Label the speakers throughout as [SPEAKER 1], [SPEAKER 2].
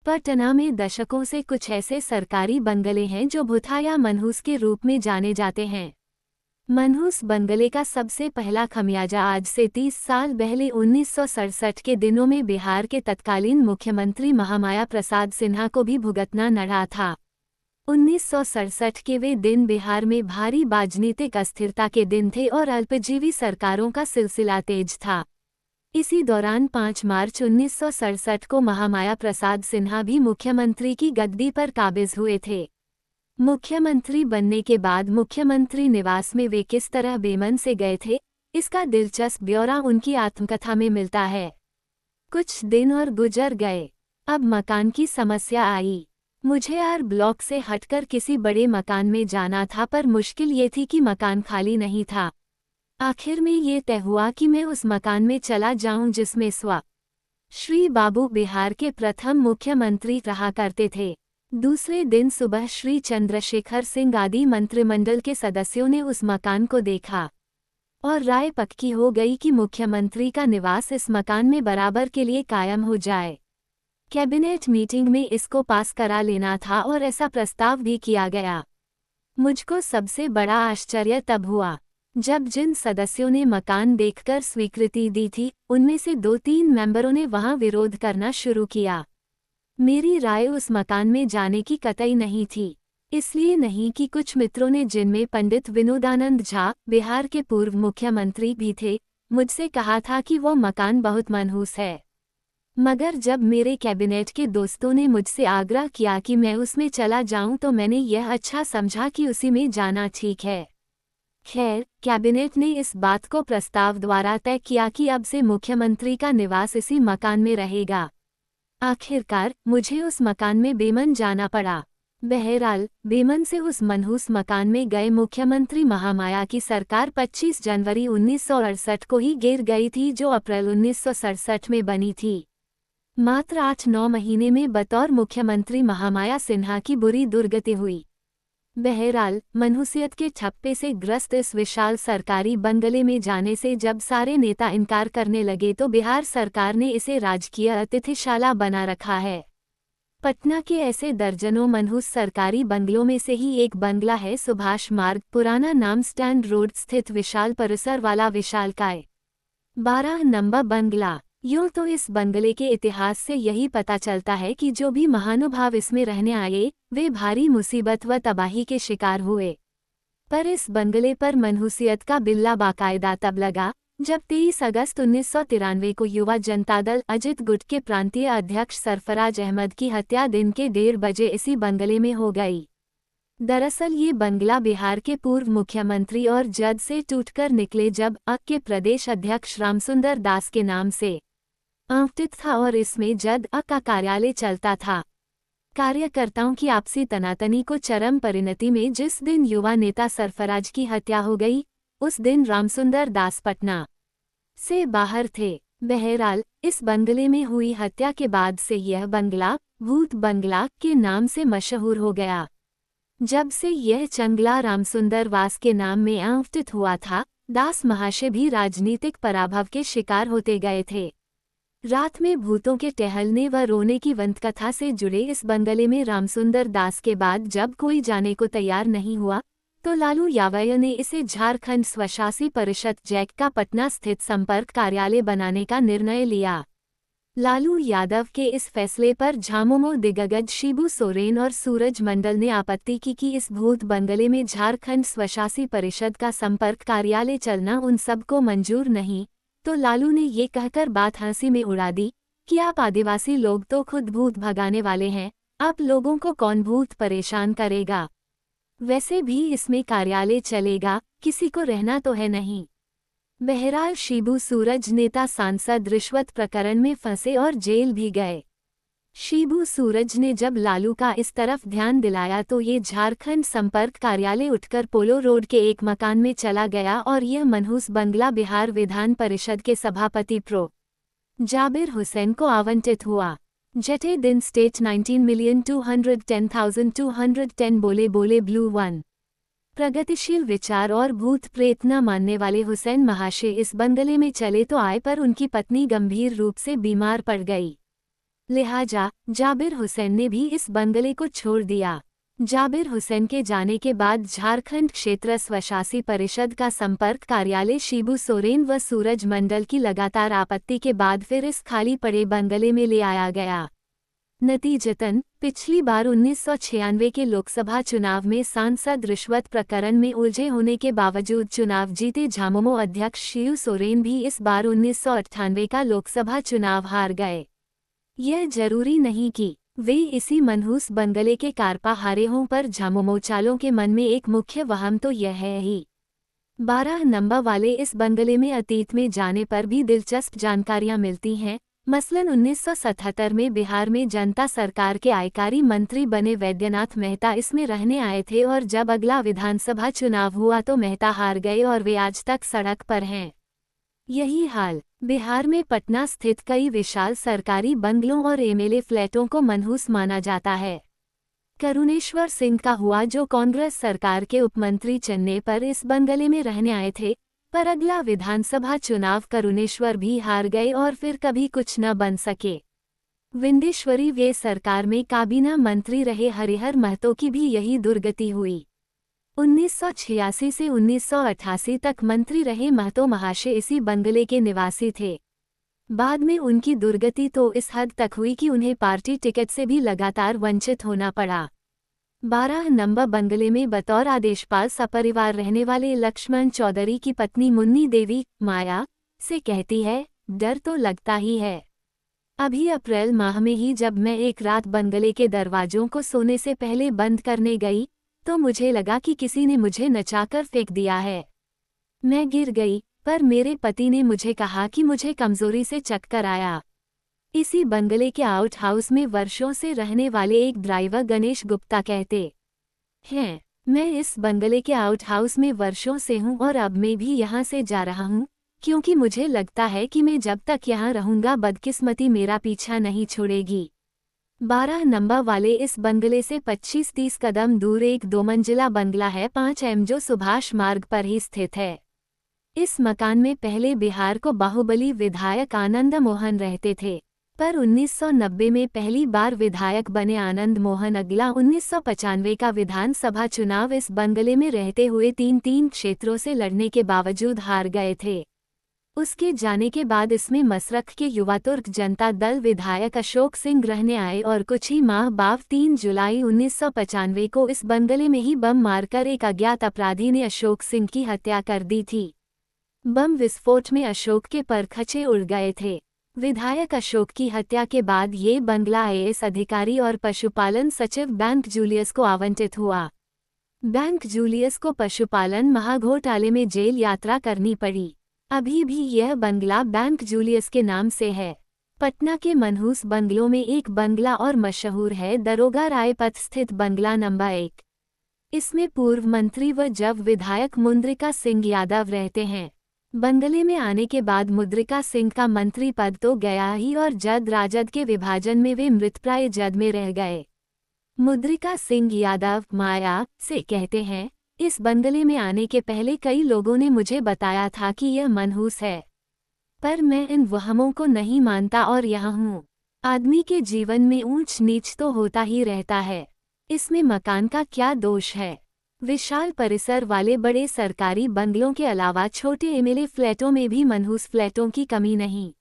[SPEAKER 1] पटना में दशकों से कुछ ऐसे सरकारी बंगले हैं जो भुथा या मनहूस के रूप में जाने जाते हैं। मनहूस बंगले का सबसे पहला खमियाजा आज से 30 साल पहले 1967 के दिनों में बिहार के तत्कालीन मुख्यमंत्री महामाया प्रसाद सिन्हा को भी भुगतना पड़ा था। 1967 के वे दिन बिहार में भारी राजनीतिक अस्थिरता के दिन थे और अल्पजीवी सरकारों का सिलसिला तेज था। इसी दौरान 5 मार्च 1967 को महामाया प्रसाद सिन्हा भी मुख्यमंत्री की गद्दी पर काबिज हुए थे। मुख्यमंत्री बनने के बाद मुख्यमंत्री निवास में वे किस तरह बेमन से गए थे, इसका दिलचस्प ब्यौरा उनकी आत्मकथा में मिलता है। कुछ दिन और गुजर गए। अब मकान की समस्या आई। मुझे आर ब्लॉक से हटकर किसी बड़े मकान में जाना था, पर मुश्किल ये थी कि मकान खाली नहीं था। आखिर में ये तय हुआ कि मैं उस मकान में चला जाऊं जिसमें श्री बाबू बिहार के प्रथम मुख्यमंत्री रहा करते थे। दूसरे दिन सुबह श्री चंद्रशेखर सिंह आदि मंत्रिमंडल के सदस्यों ने उस मकान को देखा और राय पक्की हो गई कि मुख्यमंत्री का निवास इस मकान में बराबर के लिए कायम हो जाए। कैबिनेट मीटिंग में इसको पास करा लेना था और ऐसा प्रस्ताव भी किया गया। मुझको सबसे बड़ा आश्चर्य तब हुआ जब जिन सदस्यों ने मकान देखकर स्वीकृति दी थी, उनमें से 2-3 मेंबरों ने वहां विरोध करना शुरू किया। मेरी राय उस मकान में जाने की कतई नहीं थी, इसलिए नहीं कि कुछ मित्रों ने, जिनमें पंडित विनोदानंद झा बिहार के पूर्व मुख्यमंत्री भी थे, मुझसे कहा था कि वो मकान बहुत मनहूस है। मगर जब मेरे कैबिनेट के दोस्तों ने मुझसे आग्रह किया कि मैं उसमें चला जाऊं, तो मैंने यह अच्छा समझा कि उसी में जाना ठीक है। खैर, कैबिनेट ने इस बात को प्रस्ताव द्वारा तय किया कि अब से मुख्यमंत्री का निवास इसी मकान में रहेगा। आखिरकार मुझे उस मकान में बेमन जाना पड़ा। बहरहाल, बेमन से उस मनहूस मकान में गए मुख्यमंत्री महामाया की सरकार 25 जनवरी 1968 को ही गिर गई थी, जो अप्रैल 1967 में बनी थी। मात्र 8-9 महीने में बतौर मुख्यमंत्री महामाया सिन्हा की बुरी दुर्गति हुई। बहरहाल, मनहूसियत के ठप्पे से ग्रस्त इस विशाल सरकारी बंगले में जाने से जब सारे नेता इनकार करने लगे, तो बिहार सरकार ने इसे राजकीय अतिथिशाला बना रखा है। पटना के ऐसे दर्जनों मनहूस सरकारी बंगलों में से ही एक बंगला है सुभाष मार्ग, पुराना नाम स्टैंड रोड स्थित विशाल परिसर वाला विशालकाय 12 नंबर बंगला। यूं तो इस बंगले के इतिहास से यही पता चलता है कि जो भी महानुभाव इसमें रहने आए, वे भारी मुसीबत व तबाही के शिकार हुए। पर इस बंगले पर मनहूसियत का बिल्ला बाकायदा तब लगा जब 23 अगस्त 1993 को युवा जनता दल अजित गुट के प्रांतीय अध्यक्ष सरफराज अहमद की हत्या दिन के 1:30 बजे इसी बंगले में हो गई। दरअसल ये बंगला बिहार के पूर्व मुख्यमंत्री और जद से टूटकर निकले जब के प्रदेश अध्यक्ष रामसुंदर दास के नाम से आवंटित था और इसमें जद का कार्यालय चलता था। कार्यकर्ताओं की आपसी तनातनी को चरम परिणति में जिस दिन युवा नेता सरफराज की हत्या हो गई, उस दिन रामसुंदर दास पटना से बाहर थे। बहरहाल, इस बंगले में हुई हत्या के बाद से यह बंगला भूत बंगला के नाम से मशहूर हो गया। जब से यह चंगला रामसुंदर वास के नाम में आवंटित हुआ था, दास महाशय भी राजनीतिक पराभव के शिकार होते गए थे। रात में भूतों के टहलने व रोने की वंतकथा से जुड़े इस बंगले में रामसुंदर दास के बाद जब कोई जाने को तैयार नहीं हुआ, तो लालू यादव ने इसे झारखंड स्वशासी परिषद जैक का पटना स्थित संपर्क कार्यालय बनाने का निर्णय लिया। लालू यादव के इस फैसले पर झामुमो दिग्गज शिबू सोरेन और सूरज मंडल ने आपत्ति की कि इस भूत बंगले में झारखंड स्वशासी परिषद का संपर्क कार्यालय चलना उन सबको मंजूर नहीं, तो लालू ने ये कहकर बात हंसी में उड़ा दी कि आप आदिवासी लोग तो खुद भूत भगाने वाले हैं, आप लोगों को कौन भूत परेशान करेगा। वैसे भी इसमें कार्यालय चलेगा, किसी को रहना तो है नहीं। बहरहाल, शिबू सूरज नेता सांसद रिश्वत प्रकरण में फंसे और जेल भी गए। शिबू सूरज ने जब लालू का इस तरफ ध्यान दिलाया तो ये झारखंड संपर्क कार्यालय उठकर पोलो रोड के एक मकान में चला गया और यह मनहूस बंगला बिहार विधान परिषद के सभापति प्रो जाबिर हुसैन को आवंटित हुआ। जटे दिन स्टेट 19,210,210 बोले ब्लू 1। प्रगतिशील विचार और भूत प्रेत न मानने वाले हुसैन महाशय इस बंगले में चले तो आए, पर उनकी पत्नी गंभीर रूप से बीमार पड़ गई। लिहाजा जाबिर हुसैन ने भी इस बंगले को छोड़ दिया। जाबिर हुसैन के जाने के बाद झारखंड क्षेत्र स्वशासी परिषद का संपर्क कार्यालय शिबू सोरेन व सूरज मंडल की लगातार आपत्ति के बाद फिर इस खाली पड़े बंगले में ले आया गया। नतीजतन पिछली बार 1996 के लोकसभा चुनाव में सांसद रिश्वत प्रकरण में उलझे होने के बावजूद चुनाव जीते झामुमो अध्यक्ष शिबू सोरेन भी इस बार 1998 का लोकसभा चुनाव हार गए। यह जरूरी नहीं कि वे इसी मनहूस बंगले के कारपा हारे हों, पर झामुमोचालों के मन में एक मुख्य वहम तो यह है ही। 12 नंबर वाले इस बंगले में अतीत में जाने पर भी दिलचस्प जानकारियां मिलती हैं। मसलन 1977 में बिहार में जनता सरकार के आयकारी मंत्री बने वैद्यनाथ मेहता इसमें रहने आए थे, और जब अगला विधानसभा चुनाव हुआ तो मेहता हार गए और वे आज तक सड़क पर हैं। यही हाल बिहार में पटना स्थित कई विशाल सरकारी बंगलों और एमएलए फ्लैटों को मनहूस माना जाता है। करुणेश्वर सिंह का हुआ, जो कांग्रेस सरकार के उपमंत्री चुनने पर इस बंगले में रहने आए थे, पर अगला विधानसभा चुनाव करुणेश्वर भी हार गए और फिर कभी कुछ न बन सके। विंध्येश्वरी वे सरकार में काबीना मंत्री रहे हरिहर महतो की भी यही दुर्गति हुई। 1986 से 1988 तक मंत्री रहे महतो महाशय इसी बंगले के निवासी थे। बाद में उनकी दुर्गति तो इस हद तक हुई कि उन्हें पार्टी टिकट से भी लगातार वंचित होना पड़ा। 12 नंबर बंगले में बतौर आदेशपाल सपरिवार रहने वाले लक्ष्मण चौधरी की पत्नी मुन्नी देवी माया से कहती है, डर तो लगता ही है। अभी अप्रैल माह में ही जब मैं एक रात बंगले के दरवाजों को सोने से पहले बंद करने गई तो मुझे लगा कि किसी ने मुझे नचाकर फेंक दिया है। मैं गिर गई, पर मेरे पति ने मुझे कहा कि मुझे कमजोरी से चक्कर आया। इसी बंगले के आउट हाउस में वर्षों से रहने वाले एक ड्राइवर गणेश गुप्ता कहते हैं, मैं इस बंगले के आउट हाउस में वर्षों से हूं और अब मैं भी यहां से जा रहा हूं, क्योंकि मुझे लगता है कि मैं जब तक यहां रहूंगा बदकिस्मती मेरा पीछा नहीं छोड़ेगी। 12 नंबर वाले इस बंगले से 25-30 कदम दूर एक 2 मंजिला बंगला है 5M, जो सुभाष मार्ग पर ही स्थित है। इस मकान में पहले बिहार को बाहुबली विधायक आनंद मोहन रहते थे, पर 1990 में पहली बार विधायक बने आनंद मोहन अगला 1995 का विधानसभा चुनाव इस बंगले में रहते हुए 3 क्षेत्रों से लड़ने के बावजूद हार गए थे। उसके जाने के बाद इसमें मसरख के युवा तुर्क जनता दल विधायक अशोक सिंह रहने आए और कुछ ही माह बाद 3 जुलाई 1995 को इस बंगले में ही बम मारकर एक अज्ञात अपराधी ने अशोक सिंह की हत्या कर दी थी। बम विस्फोट में अशोक के परखचे उड़ गए थे। विधायक अशोक की हत्या के बाद ये बंगला आईएएस अधिकारी और पशुपालन सचिव बैंक जूलियस को आवंटित हुआ। बैंक जूलियस को पशुपालन महाघोटाले में जेल यात्रा करनी पड़ी। अभी भी यह बंगला बैंक जूलियस के नाम से है। पटना के मनहूस बंगलों में एक बंगला और मशहूर है दरोगा राय पथ स्थित बंगला नंबर 1। इसमें पूर्व मंत्री व जब विधायक मुद्रिका सिंह यादव रहते हैं। बंगले में आने के बाद मुद्रिका सिंह का मंत्री पद तो गया ही, और जद राजद के विभाजन में वे मृतप्राय जद में रह गए। मुद्रिका सिंह यादव माया से कहते हैं, इस बंगले में आने के पहले कई लोगों ने मुझे बताया था कि यह मनहूस है, पर मैं इन वहमों को नहीं मानता और यहाँ हूँ। आदमी के जीवन में ऊंच नीच तो होता ही रहता है, इसमें मकान का क्या दोष है। विशाल परिसर वाले बड़े सरकारी बंगलों के अलावा छोटे एमएलए फ्लैटों में भी मनहूस फ्लैटों की कमी नहीं।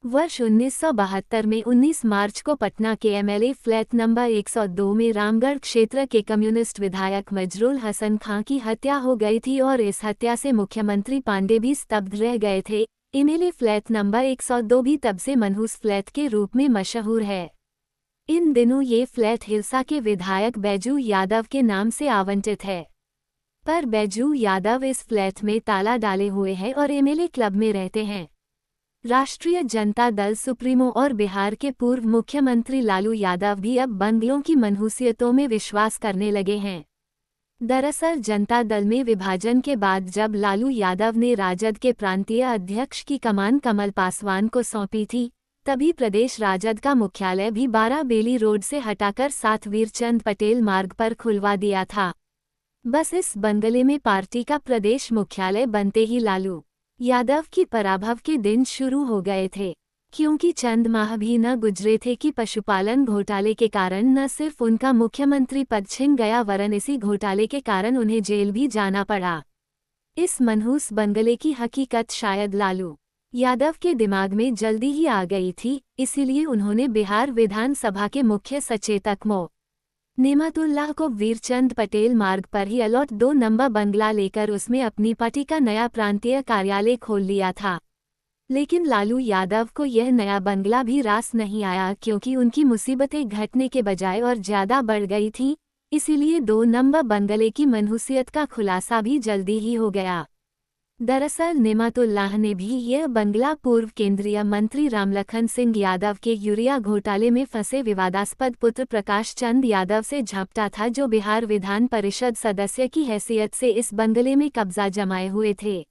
[SPEAKER 1] वर्ष 1972 में 19 मार्च को पटना के एमएलए फ्लैट नंबर 102 में रामगढ़ क्षेत्र के कम्युनिस्ट विधायक मजरूल हसन खां की हत्या हो गई थी, और इस हत्या से मुख्यमंत्री पांडे भी स्तब्ध रह गए थे। एमएलए फ्लैट नंबर 102 भी तब से मनहूस फ्लैट के रूप में मशहूर है। इन दिनों ये फ्लैट हिलसा के विधायक बैजू यादव के नाम से आवंटित है, पर बैजू यादव इस फ्लैट में ताला डाले हुए हैं और एमएलए क्लब में रहते हैं। राष्ट्रीय जनता दल सुप्रीमो और बिहार के पूर्व मुख्यमंत्री लालू यादव भी अब बंगलों की मनहूसियतों में विश्वास करने लगे हैं। दरअसल जनता दल में विभाजन के बाद जब लालू यादव ने राजद के प्रांतीय अध्यक्ष की कमान कमल पासवान को सौंपी थी, तभी प्रदेश राजद का मुख्यालय भी 12 बेली रोड से हटाकर 7 वीरचंद पटेल मार्ग पर खुलवा दिया था। बस इस बंगले में पार्टी का प्रदेश मुख्यालय बनते ही लालू यादव की पराभव के दिन शुरू हो गए थे, क्योंकि चंद माह भी न गुजरे थे कि पशुपालन घोटाले के कारण न सिर्फ उनका मुख्यमंत्री पद छिन गया वरन इसी घोटाले के कारण उन्हें जेल भी जाना पड़ा। इस मनहूस बंगले की हकीकत शायद लालू यादव के दिमाग में जल्दी ही आ गई थी, इसीलिए उन्होंने बिहार विधानसभा के मुख्य सचेतक मो नेमतुल्लाह को वीरचंद पटेल मार्ग पर ही अलॉट 2 नंबर बंगला लेकर उसमें अपनी पार्टी का नया प्रांतीय कार्यालय खोल लिया था। लेकिन लालू यादव को यह नया बंगला भी रास नहीं आया, क्योंकि उनकी मुसीबतें घटने के बजाय और ज्यादा बढ़ गई थीं, इसीलिए 2 नंबर बंगले की मनहूसियत का खुलासा भी जल्दी ही हो गया। दरअसल नेमतुल्लाह ने भी यह बंगला पूर्व केंद्रीय मंत्री रामलखन सिंह यादव के यूरिया घोटाले में फंसे विवादास्पद पुत्र प्रकाश चंद यादव से झपटा था, जो बिहार विधान परिषद सदस्य की हैसियत से इस बंगले में कब्जा जमाए हुए थे।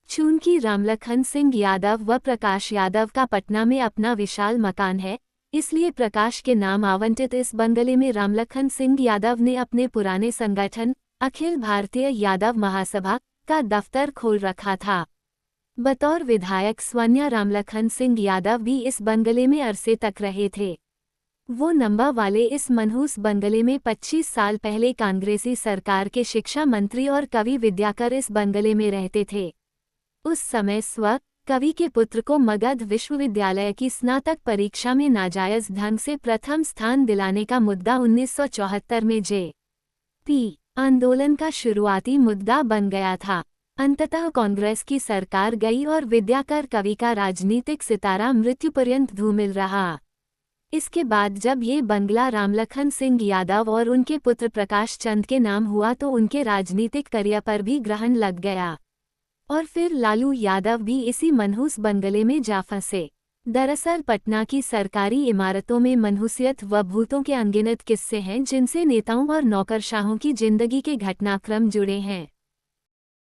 [SPEAKER 1] चूंकि रामलखन सिंह यादव व प्रकाश यादव का पटना में अपना विशाल मकान है, इसलिए प्रकाश के नाम आवंटित इस बंगले में रामलखन सिंह यादव ने अपने पुराने संगठन अखिल भारतीय यादव महासभा का दफ्तर खोल रखा था। बतौर विधायक स्वन्या रामलखन सिंह यादव भी इस बंगले में अरसे तक रहे थे। वो नंबर वाले इस मनहूस बंगले में 25 साल पहले कांग्रेसी सरकार के शिक्षा मंत्री और कवि विद्याकर इस बंगले में रहते थे। उस समय कवि के पुत्र को मगध विश्वविद्यालय की स्नातक परीक्षा में नाजायज ढंग से प्रथम स्थान दिलाने का मुद्दा 1974 में जे.पी. आंदोलन का शुरुआती मुद्दा बन गया था। अंततः कांग्रेस की सरकार गई और विद्याकर कवि का राजनीतिक सितारा मृत्यु पर्यंत धूमिल रहा। इसके बाद जब ये बंगला रामलखन सिंह यादव और उनके पुत्र प्रकाश चंद के नाम हुआ तो उनके राजनीतिक करियर पर भी ग्रहण लग गया और फिर लालू यादव भी इसी मनहूस बंगले में जा फंसे। दरअसल पटना की सरकारी इमारतों में मनहूसियत व भूतों के अनगिनत किस्से हैं, जिनसे नेताओं और नौकरशाहों की जिंदगी के घटनाक्रम जुड़े हैं।